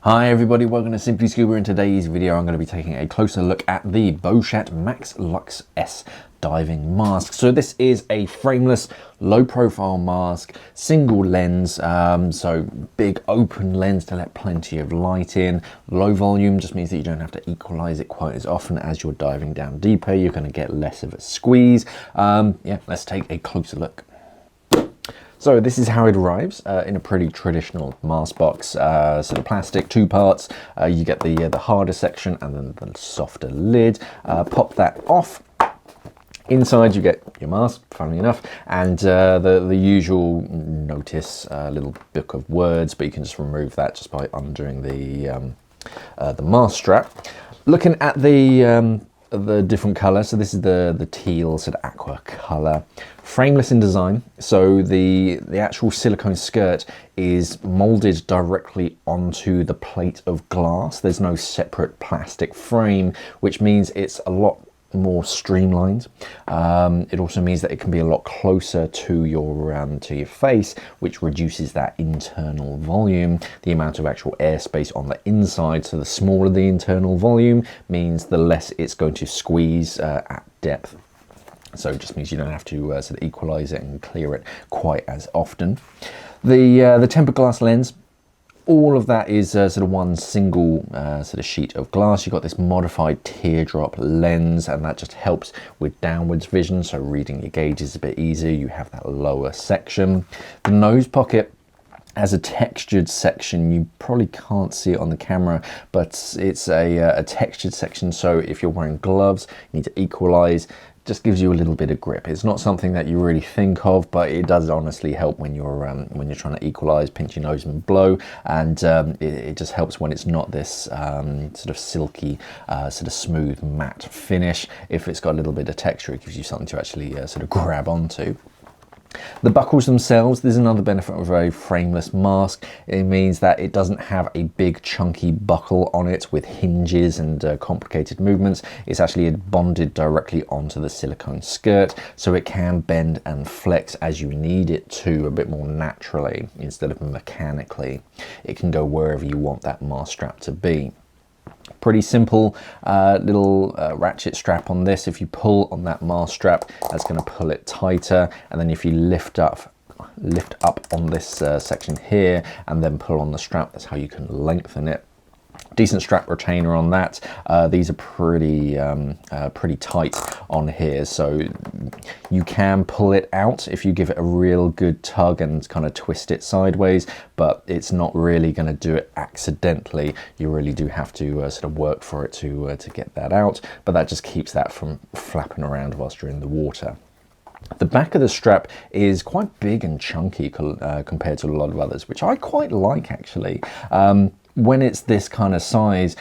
Hi everybody, welcome to Simply Scuba. In today's video I'm going to be taking a closer look at the Beuchat Maxlux S diving mask. So this is a frameless, low profile mask, single lens, so big open lens to let plenty of light in. Low volume just means that you don't have to equalize it quite as often as you're diving down deeper. You're going to get less of a squeeze. Yeah, let's take a closer look. So this is how it arrives in a pretty traditional mask box. Sort of plastic, two parts. You get the harder section and then the softer lid. Pop that off. Inside you get your mask, funnily enough, and the usual notice, little book of words, but you can just remove that just by undoing the mask strap. Looking at the different color, so this is the teal sort of aqua color, frameless in design, so the actual silicone skirt is molded directly onto the plate of glass. There's no separate plastic frame, which means it's a lot more streamlined. It also means that it can be a lot closer to your face, which reduces that internal volume, the amount of actual airspace on the inside. So the smaller the internal volume means the less it's going to squeeze at depth. So it just means you don't have to sort of equalize it and clear it quite as often. The tempered glass lens, all of that is sort of one single sort of sheet of glass. You've got this modified teardrop lens, and that just helps with downwards vision, so reading your gauge is a bit easier. You have that lower section. The nose pocket has a textured section. You probably can't see it on the camera, but it's a textured section, so if you're wearing gloves, you need to equalize. Just gives you a little bit of grip. It's not something that you really think of, but it does honestly help when you're trying to equalize, pinch your nose and blow, and it just helps when it's not this sort of silky, sort of smooth matte finish. If it's got a little bit of texture, it gives you something to actually sort of grab onto. The buckles themselves, there's another benefit of a frameless mask. It means that it doesn't have a big chunky buckle on it with hinges and complicated movements. It's actually bonded directly onto the silicone skirt, so it can bend and flex as you need it to, a bit more naturally instead of mechanically. It can go wherever you want that mask strap to be. Pretty simple little ratchet strap on this. If you pull on that mask strap, that's going to pull it tighter, and then if you lift up on this section here and then pull on the strap, that's how you can lengthen it. Decent strap retainer on that. These are pretty tight on here, so you can pull it out if you give it a real good tug and kind of twist it sideways, but it's not really going to do it accidentally. You really do have to sort of work for it to get that out, but that just keeps that from flapping around whilst you're in the water. The back of the strap is quite big and chunky compared to a lot of others, which I quite like actually. When it's this kind of size,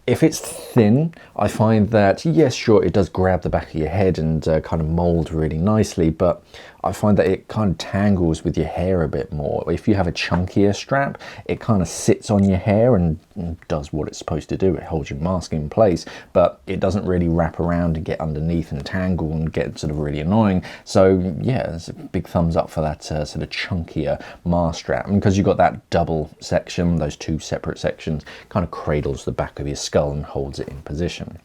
if it's thin, I find that, yes, sure, it does grab the back of your head and kind of mold really nicely, but I find that it kind of tangles with your hair a bit more. If you have a chunkier strap, it kind of sits on your hair and does what it's supposed to do. It holds your mask in place, but it doesn't really wrap around and get underneath and tangle and get sort of really annoying. So yeah, it's a big thumbs up for that sort of chunkier mask strap. And because you've got that double section, those two separate sections, kind of cradles the back of your skull and holds it in position.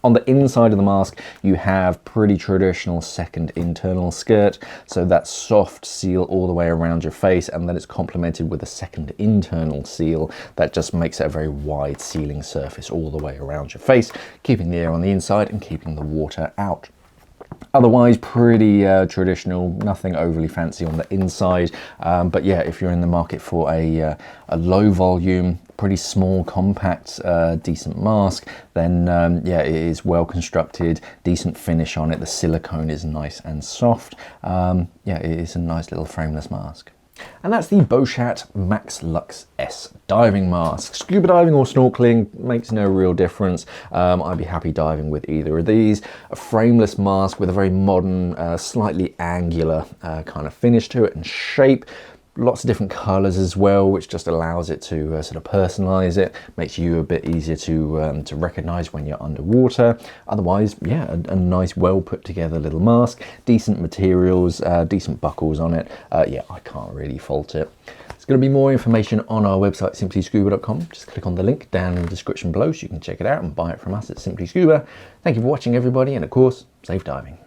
On the inside of the mask, you have pretty traditional second internal skirt, so that soft seal all the way around your face, and then it's complemented with a second internal seal that just makes it a very wide sealing surface all the way around your face, keeping the air on the inside and keeping the water out. Otherwise, pretty traditional, nothing overly fancy on the inside, but yeah, if you're in the market for a low volume, pretty small, compact, decent mask, then yeah, it is well constructed, decent finish on it. The silicone is nice and soft. Yeah, it is a nice little frameless mask. And that's the Beuchat Maxlux S diving mask. Scuba diving or snorkeling makes no real difference. I'd be happy diving with either of these. A frameless mask with a very modern, slightly angular kind of finish to it and shape. Lots of different colors as well, which just allows it to sort of personalize it, makes you a bit easier to recognize when you're underwater. Otherwise, yeah, a nice, well put together little mask, decent materials, decent buckles on it. Yeah, I can't really fault it. Let's going to be more information on our website, simplyscuba.com. Just click on the link down in the description below so you can check it out and buy it from us at Simply Scuba. Thank you for watching, everybody, and of course, safe diving.